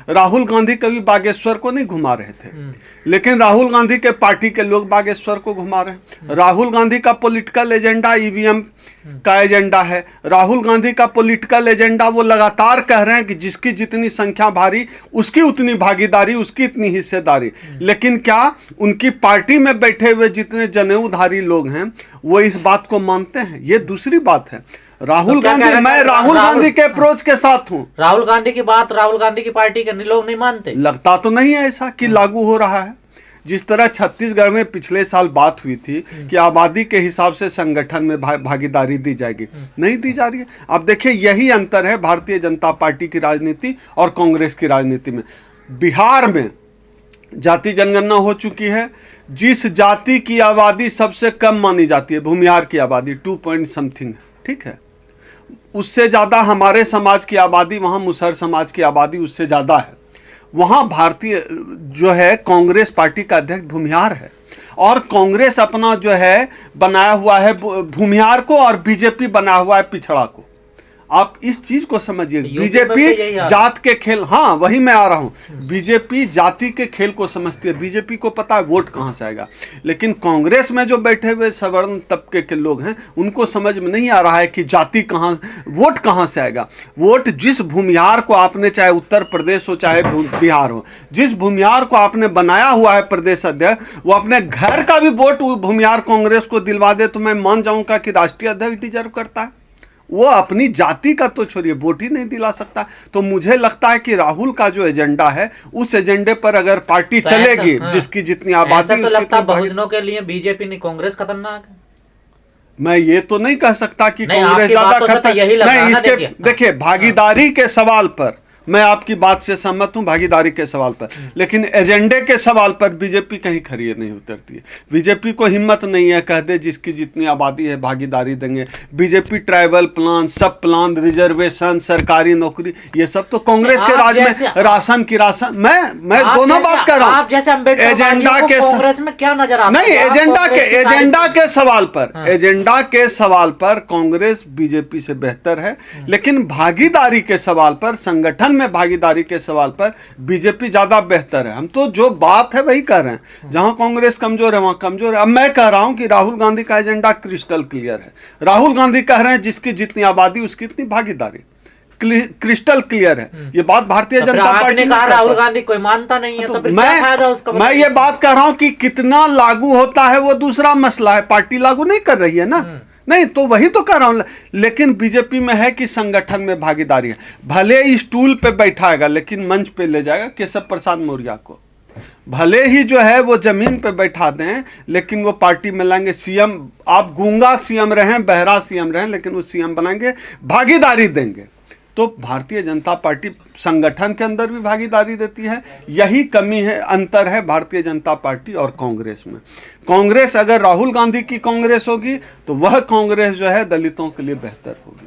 राहुल गांधी कभी बागेश्वर को नहीं घुमा रहे थे, लेकिन राहुल गांधी के पार्टी के लोग बागेश्वर को घुमा रहे हैं। राहुल गांधी का पॉलिटिकल एजेंडा ईवीएम का एजेंडा है। राहुल गांधी का पॉलिटिकल एजेंडा वो लगातार कह रहे हैं कि जिसकी जितनी संख्या भारी उसकी उतनी भागीदारी, उसकी इतनी हिस्सेदारी। लेकिन क्या उनकी पार्टी में बैठे हुए जितने जनेऊधारी लोग हैं वो इस बात को मानते हैं? ये दूसरी बात है। राहुल गांधी, मैं राहुल गांधी के अप्रोच के साथ हूं। राहुल गांधी की बात राहुल गांधी की पार्टी के लोग नहीं मानते। लगता तो नहीं है ऐसा कि लागू हो रहा है। जिस तरह छत्तीसगढ़ में पिछले साल बात हुई थी कि आबादी के हिसाब से संगठन में भागीदारी दी जाएगी, नहीं दी जा रही है। अब देखिए यही अंतर है भारतीय जनता पार्टी की राजनीति और कांग्रेस की राजनीति में। बिहार में जाति जनगणना हो चुकी है। जिस जाति की आबादी सबसे कम मानी जाती है, भूमिहार की आबादी 2 पॉइंट समथिंग, ठीक है, उससे ज़्यादा हमारे समाज की आबादी, वहाँ मुसहर समाज की आबादी उससे ज़्यादा है। वहाँ भारतीय जो है कांग्रेस पार्टी का अध्यक्ष भूमिहार है, और कांग्रेस अपना जो है बनाया हुआ है भूमिहार को, और बीजेपी बनाया हुआ है पिछड़ा को। आप इस चीज को समझिए। बीजेपी जात के खेल, हाँ वही मैं आ रहा हूं, बीजेपी जाति के खेल को समझती है। बीजेपी को पता है वोट कहां से आएगा, लेकिन कांग्रेस में जो बैठे हुए सवर्ण तबके के लोग हैं उनको समझ में नहीं आ रहा है कि जाति कहां, वोट कहां से आएगा। वोट जिस भूमिहार को आपने, चाहे उत्तर प्रदेश हो चाहे बिहार हो, जिस भूमिहार को आपने बनाया हुआ है प्रदेश अध्यक्ष, वो अपने घर का भी वोट भूमिहार कांग्रेस को दिलवा दे तो मैं मान जाऊंगा कि राष्ट्रीय अध्यक्ष डिजर्व करता है। वो अपनी जाति का तो छोड़िए, वोट ही नहीं दिला सकता। तो मुझे लगता है कि राहुल का जो एजेंडा है उस एजेंडे पर अगर पार्टी तो चलेगी, हाँ, जिसकी जितनी आबादी, तो लगता है बहुजनों के लिए बीजेपी नहीं कांग्रेस खतरनाक है। मैं ये तो नहीं कह सकता कि कांग्रेस ज्यादा खतरनाक नहीं। इसके देखिए भागीदारी के सवाल पर मैं आपकी बात से सहमत हूं, भागीदारी के सवाल पर, लेकिन एजेंडे के सवाल पर बीजेपी कहीं खरी नहीं उतरती है। बीजेपी को हिम्मत नहीं है कह दे जिसकी जितनी आबादी है भागीदारी देंगे। बीजेपी ट्राइबल प्लान, सब प्लान, रिजर्वेशन, सरकारी नौकरी, ये सब तो कांग्रेस के राज में, राशन की राशन, मैं दोनों बात कर रहा हूँ। एजेंडा के कांग्रेस में क्या नजर आता नहीं, एजेंडा के सवाल पर, एजेंडा के सवाल पर कांग्रेस बीजेपी से बेहतर है, लेकिन भागीदारी के सवाल पर, संगठन में भागीदारी के सवाल पर बीजेपी ज्यादा बेहतर है। हम तो जो बात है वही कर रहे हैं। जहां कांग्रेस कमजोर है वहां कमजोर है। अब मैं कह रहा हूं कि राहुल गांधी का एजेंडा क्रिस्टल क्लियर है। राहुल गांधी कह रहे हैं जिसकी जितनी आबादी उसकी इतनी भागीदारी, क्रिस्टल क्लियर है। ये बात भारतीय जनता पार्टी ने कहा, राहुल गांधी कोई मानता नहीं है, तो क्या फायदा उसका? मैं ये बात कर रहा हूं कि कितना लागू होता है वो दूसरा मसला है। पार्टी लागू नहीं कर रही है ना, नहीं तो वही तो कर रहा हूं। लेकिन बीजेपी में है कि संगठन में भागीदारी है। भले ही स्टूल पे बैठाएगा लेकिन मंच पे ले जाएगा केशव प्रसाद मौर्य को। भले ही जो है वो जमीन पे बैठा दें लेकिन वो पार्टी में लाएंगे। सीएम, आप गूंगा सीएम रहें, बहरा सीएम रहें, लेकिन वो सीएम बनाएंगे, भागीदारी देंगे। तो भारतीय जनता पार्टी संगठन के अंदर भी भागीदारी देती है। यही कमी है, अंतर है भारतीय जनता पार्टी और कांग्रेस में। कांग्रेस, अगर राहुल गांधी की कांग्रेस होगी तो वह कांग्रेस जो है दलितों के लिए बेहतर होगी,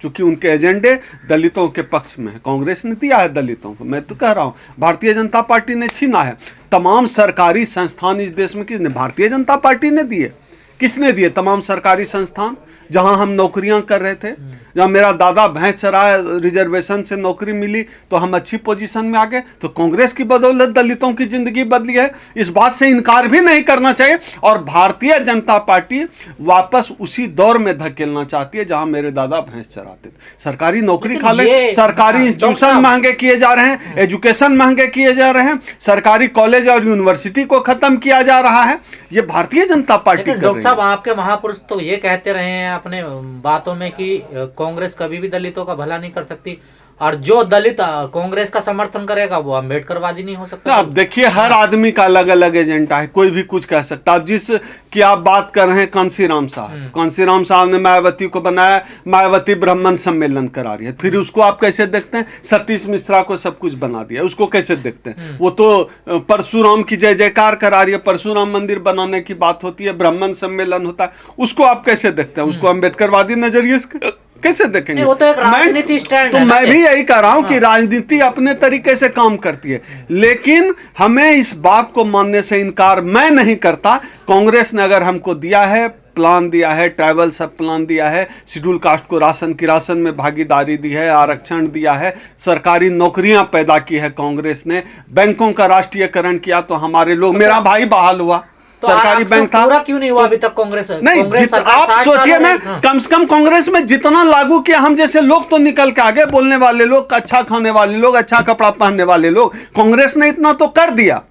क्योंकि उनके एजेंडे दलितों के पक्ष में है। कांग्रेस ने दिया है दलितों को, मैं तो कह रहा हूं भारतीय जनता पार्टी ने छीना है। तमाम सरकारी संस्थान इस देश में किसने? भारतीय जनता पार्टी ने दिए। किसने दिए? तमाम सरकारी संस्थान जहां हम नौकरियां कर रहे थे, जहां मेरा दादा भैंस चराया, रिजर्वेशन से नौकरी मिली तो हम अच्छी पोजीशन में आ गए। तो कांग्रेस की बदौलत दलितों की जिंदगी बदली है, इस बात से इनकार भी नहीं करना चाहिए। और भारतीय जनता पार्टी वापस उसी दौर में धकेलना चाहती है जहां मेरे दादा भैंस चराते थे। सरकारी नौकरी खा ले, सरकारी इंस्टीट्यूशन महंगे किए जा रहे हैं, एजुकेशन महंगे किए जा रहे हैं, सरकारी कॉलेज और यूनिवर्सिटी को खत्म किया जा रहा है। ये भारतीय जनता पार्टी। डॉक्टर साहब, आपके महापुरुष तो ये कहते रहे हैं अपने बातों में कि कांग्रेस कभी भी दलितों का भला नहीं कर सकती, और जो दलित कांग्रेस का समर्थन करेगा वो अम्बेडकरवादी नहीं हो सकता। अब देखिए हर आदमी का अलग अलग एजेंडा है, कोई भी कुछ कह सकता है। अब जिस की आप बात कर रहे हैं कांसीराम साहब, कांसीराम साहब ने मायावती को बनाया, मायावती ब्राह्मण सम्मेलन करा रही है, फिर उसको आप कैसे देखते हैं? सतीश मिश्रा को सब कुछ बना दिया, उसको कैसे देखते हैं? वो तो परशुराम की जय जयकार करा रही है, परशुराम मंदिर बनाने की बात होती है, ब्राह्मण सम्मेलन होता है, उसको आप कैसे देखते हैं? उसको अम्बेडकरवादी नजरिए से कैसे देखेंगे? वो तो एक राजनीति स्टैंड है। मैं भी यही कह रहा हूं कि राजनीति अपने तरीके से काम करती है, लेकिन हमें इस बात को मानने से इनकार मैं नहीं करता। कांग्रेस ने अगर हमको दिया है प्लान दिया है, ट्रैवल सब प्लान दिया है, शेड्यूल कास्ट को राशन की राशन में भागीदारी दी है, आरक्षण दिया है, सरकारी नौकरियां पैदा की है कांग्रेस ने, बैंकों का राष्ट्रीयकरण किया तो हमारे लोग, मेरा भाई बहाल हुआ, तो सरकारी बैंक था। पूरा क्यों नहीं हुआ अभी तक कांग्रेस? नहीं, आप सोचिए ना, कम से कम कांग्रेस में जितना लागू किया, हम जैसे लोग तो निकल के आगे, बोलने वाले लोग, अच्छा खाने वाले लोग, अच्छा कपड़ा पहनने वाले लोग, कांग्रेस ने इतना तो कर दिया।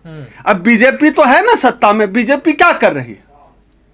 अब बीजेपी तो है ना सत्ता में, बीजेपी क्या कर रही है?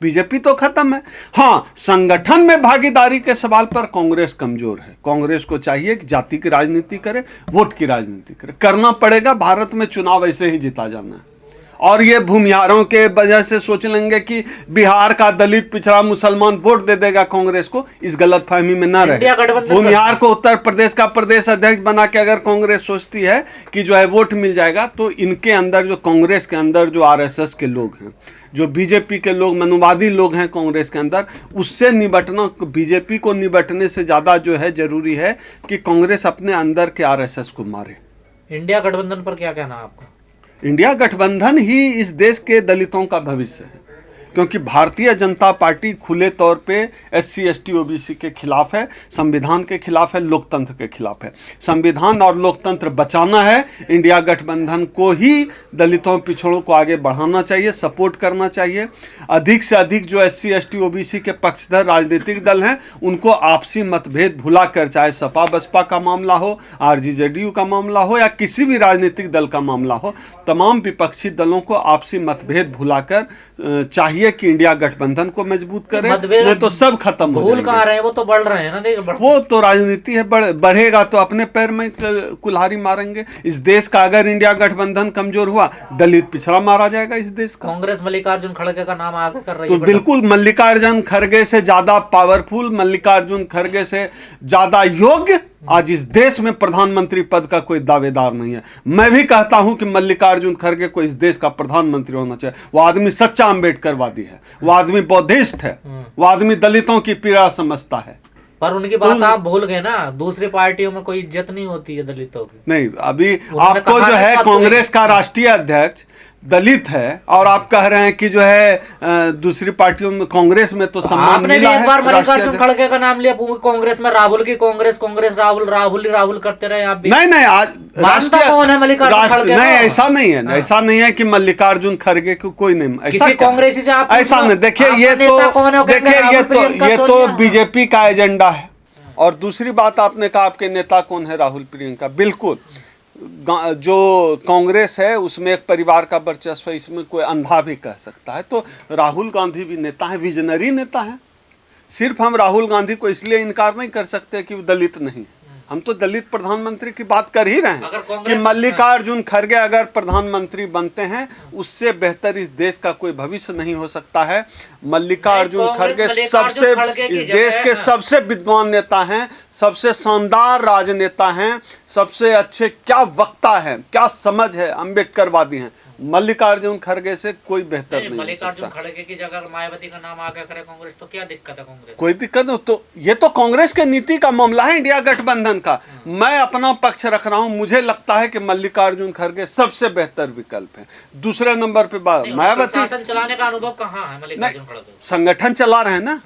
बीजेपी तो खत्म है। हाँ, संगठन में भागीदारी के सवाल पर कांग्रेस कमजोर है। कांग्रेस को चाहिए कि जाति की राजनीति करे, वोट की राजनीति करे, करना पड़ेगा। भारत में चुनाव ऐसे ही जीता जाना है। और ये भूमिहारों के वजह से सोच लेंगे कि बिहार का दलित पिछड़ा मुसलमान वोट दे देगा कांग्रेस को, इस गलतफहमी में ना रहे। भूमिहार को उत्तर प्रदेश का प्रदेश अध्यक्ष बना के अगर कांग्रेस सोचती है कि जो है वोट मिल जाएगा, तो इनके अंदर, जो कांग्रेस के अंदर जो आरएसएस के लोग हैं, जो बीजेपी के लोग, मनुवादी लोग हैं कांग्रेस के अंदर, उससे निपटना, बीजेपी को निपटने से ज्यादा जो है जरूरी है कि कांग्रेस अपने अंदर के आरएसएस को मारे। इंडिया गठबंधन पर क्या कहना है आपका? इंडिया गठबंधन ही इस देश के दलितों का भविष्य है, क्योंकि भारतीय जनता पार्टी खुले तौर पे एससी एसटी ओबीसी के खिलाफ है, संविधान के खिलाफ है, लोकतंत्र के खिलाफ है। संविधान और लोकतंत्र बचाना है, इंडिया गठबंधन को ही दलितों पिछड़ों को आगे बढ़ाना चाहिए, सपोर्ट करना चाहिए। अधिक से अधिक जो एससी एसटी ओबीसी के पक्षधर राजनीतिक दल हैं, उनको आपसी मतभेद भुलाकर, चाहे सपा बसपा का मामला हो, आरजेडीयू का मामला हो, या किसी भी राजनीतिक दल का मामला हो, तमाम विपक्षी दलों को आपसी मतभेद भुलाकर चाहिए कि इंडिया गठबंधन को मजबूत करे, नहीं तो सब खत्म हो जाएंगे। भूल कहाँ रहे हैं, वो तो बढ़ रहे हैं ना। वो तो राजनीति है, बढ़ेगा तो अपने पैर में कुल्हाड़ी मारेंगे। इस देश का अगर इंडिया गठबंधन कमजोर हुआ, दलित पिछड़ा मारा जाएगा इस देश का। कांग्रेस मल्लिकार्जुन खड़गे का नाम आगे कर रही है, तो बिल्कुल मल्लिकार्जुन खड़गे से ज्यादा पावरफुल, मल्लिकार्जुन खड़गे से ज्यादा योग्य आज इस देश में प्रधानमंत्री पद का कोई दावेदार नहीं है। मैं भी कहता हूं कि मल्लिकार्जुन खड़गे को इस देश का प्रधानमंत्री होना चाहिए। वो आदमी सच्चा अम्बेडकरवादी है, वो आदमी बौद्धिस्ट है, वो आदमी दलितों की पीड़ा समझता है। पर उनकी बात आप भूल गए ना, दूसरी पार्टियों में कोई इज्जत नहीं होती है दलितों की। नहीं, अभी आपको जो है कांग्रेस का राष्ट्रीय अध्यक्ष दलित है, और आप कह रहे हैं कि जो है दूसरी पार्टियों में, कांग्रेस में तो सम्मान आपने भी एक बार मल्लिकार्जुन खड़गे का नाम लिया, कांग्रेस में राहुल की कांग्रेस राहुल करते रहे आप भी। नहीं, आज राष्ट्रीय कौन है मल्लिकार्जुन खड़गे? नहीं, ऐसा नहीं है। ऐसा नहीं है कि मल्लिकार्जुन खड़गे को कोई नहीं, किसी कांग्रेसी से आप ऐसा नहीं। देखिए, ये तो बीजेपी का एजेंडा है। और दूसरी बात आपने कहा आपके नेता कौन है, राहुल प्रियंका। बिल्कुल, जो कांग्रेस है उसमें एक परिवार का वर्चस्व है, इसमें कोई अंधा भी कह सकता है। तो राहुल गांधी भी नेता है, विजनरी नेता है। सिर्फ हम राहुल गांधी को इसलिए इनकार नहीं कर सकते कि वो दलित नहीं है। हम तो दलित प्रधानमंत्री की बात कर ही रहे हैं कि मल्लिकार्जुन खड़गे अगर प्रधानमंत्री बनते हैं, उससे बेहतर इस देश का कोई भविष्य नहीं हो सकता है। मल्लिकार्जुन खड़गे सबसे, इस देश के सबसे विद्वान नेता हैं, सबसे शानदार राजनेता हैं, सबसे अच्छे क्या वक्ता हैं, क्या समझ है, अम्बेडकरवादी हैं। मल्लिकार्जुन खड़गे से कोई बेहतर नहीं। मल्लिकार्जुन खड़गे की जगह मायावती का नाम आगे करे कांग्रेस, तो क्या दिक्कत है कांग्रेस? कोई दिक्कत नहीं। तो ये तो कांग्रेस के नीति का मामला है, इंडिया गठबंधन का। मैं अपना पक्ष रख रहा हूं, मुझे लगता है कि मल्लिकार्जुन खड़गे सबसे बेहतर विकल्प है। दूसरे नंबर पे मायावती। शासन चलाने का अनुभव कहाँ है मल्लिकार्जुन खड़गे? संगठन चला रहे हैं ना,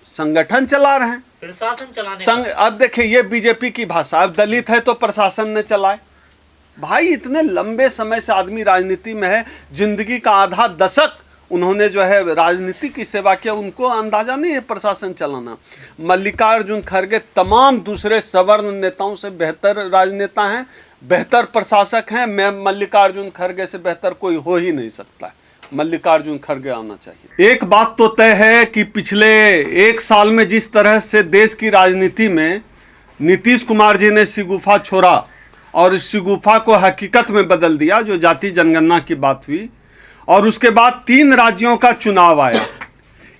संगठन चला रहे हैं, प्रशासन चलाने। अब देखिए, ये बीजेपी की भाषा, अब दलित है तो प्रशासन ने चलाए। भाई, इतने लंबे समय से आदमी राजनीति में है, जिंदगी का आधा दशक उन्होंने जो है राजनीति की सेवा किया, उनको अंदाजा नहीं है प्रशासन चलाना। मल्लिकार्जुन खड़गे तमाम दूसरे सवर्ण नेताओं से बेहतर राजनेता हैं, बेहतर प्रशासक हैं। मैं मल्लिकार्जुन खड़गे से बेहतर कोई हो ही नहीं सकता। मल्लिकार्जुन खड़गे आना चाहिए। एक बात तो तय है कि पिछले एक साल में जिस तरह से देश की राजनीति में नीतीश कुमार जी ने शगुफा छोड़ा और इस शगुफा को हकीकत में बदल दिया, जो जाति जनगणना की बात हुई, और उसके बाद 3 राज्यों का चुनाव आया,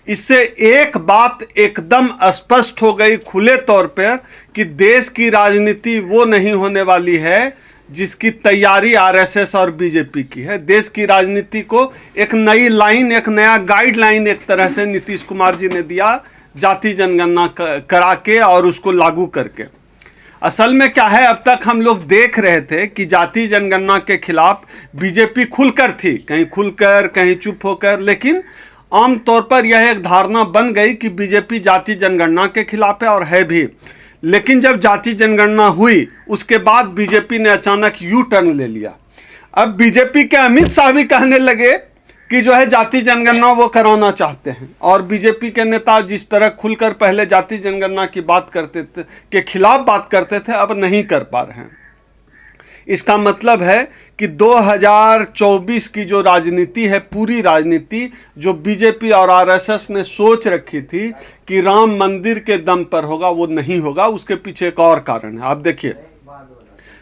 इससे एक बात एकदम स्पष्ट हो गई खुले तौर पर कि देश की राजनीति वो नहीं होने वाली है जिसकी तैयारी आरएसएस और बीजेपी की है। देश की राजनीति को एक नई लाइन, एक नया गाइडलाइन एक तरह से नीतीश कुमार जी ने दिया, जाति जनगणना करा के और उसको लागू करके। असल में क्या है, अब तक हम लोग देख रहे थे कि जाति जनगणना के खिलाफ बीजेपी खुलकर थी, कहीं खुलकर कहीं चुप होकर, लेकिन आमतौर पर यह एक धारणा बन गई कि बीजेपी जाति जनगणना के खिलाफ है, और है भी। लेकिन जब जाति जनगणना हुई उसके बाद बीजेपी ने अचानक यू टर्न ले लिया। अब बीजेपी के अमित शाह भी कहने लगे कि जो है जाति जनगणना वो कराना चाहते हैं, और बीजेपी के नेता जिस तरह खुलकर पहले जाति जनगणना की बात करते थे, के खिलाफ बात करते थे, अब नहीं कर पा रहे हैं। इसका मतलब है कि 2024 की जो राजनीति है, पूरी राजनीति जो बीजेपी और आरएसएस ने सोच रखी थी कि राम मंदिर के दम पर होगा, वो नहीं होगा। उसके पीछे एक और कारण है। आप देखिए,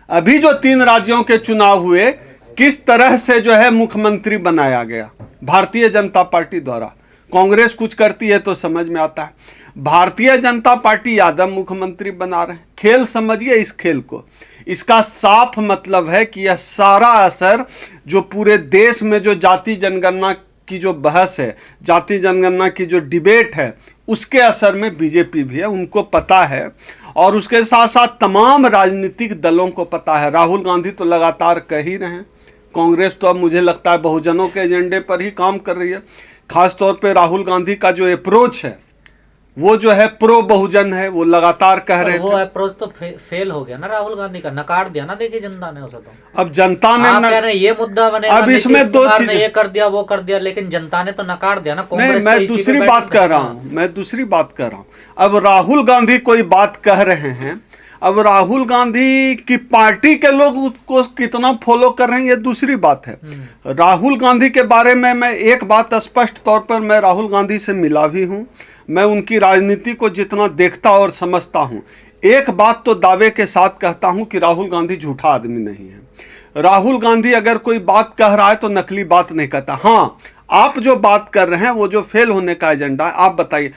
अभी जो 3 राज्यों के चुनाव हुए, किस तरह से जो है मुख्यमंत्री बनाया गया भारतीय जनता पार्टी द्वारा। कांग्रेस कुछ करती है तो समझ में आता है, भारतीय जनता पार्टी यादव मुख्यमंत्री बना रहे हैं। खेल समझिए इस खेल को। इसका साफ मतलब है कि यह सारा असर जो पूरे देश में जो जाति जनगणना की जो बहस है, जाति जनगणना की जो डिबेट है, उसके असर में बीजेपी भी है, उनको पता है। और उसके साथ साथ तमाम राजनीतिक दलों को पता है। राहुल गांधी तो लगातार कह ही रहे हैं, कांग्रेस तो अब मुझे लगता है बहुजनों के एजेंडे पर ही काम कर रही है। खासतौर पे राहुल गांधी का जो अप्रोच है वो जो है प्रो बहुजन है, वो लगातार कह रहे थे। वो अप्रोच तो फेल हो गया ना राहुल गांधी का, नकार दिया ना, देखिए जनता ने उसे। तो अब जनता ने कह रहे ये मुद्दा बनेगा, अब इसमें 2 चीजें, ये कर दिया वो कर दिया, लेकिन जनता ने तो नकार दिया ना। नहीं, मैं दूसरी बात कह रहा हूँ, अब राहुल गांधी कोई बात कह रहे हैं, अब राहुल गांधी की पार्टी के लोग उसको कितना फॉलो कर रहे हैं ये दूसरी बात है। राहुल गांधी के बारे में मैं एक बात स्पष्ट तौर पर, मैं राहुल गांधी से मिला भी हूं, मैं उनकी राजनीति को जितना देखता और समझता हूं, एक बात तो दावे के साथ कहता हूं कि राहुल गांधी झूठा आदमी नहीं है। राहुल गांधी अगर कोई बात कह रहा है तो नकली बात नहीं कहता। हाँ, आप जो बात कर रहे हैं वो जो फेल होने का एजेंडा है, आप बताइए।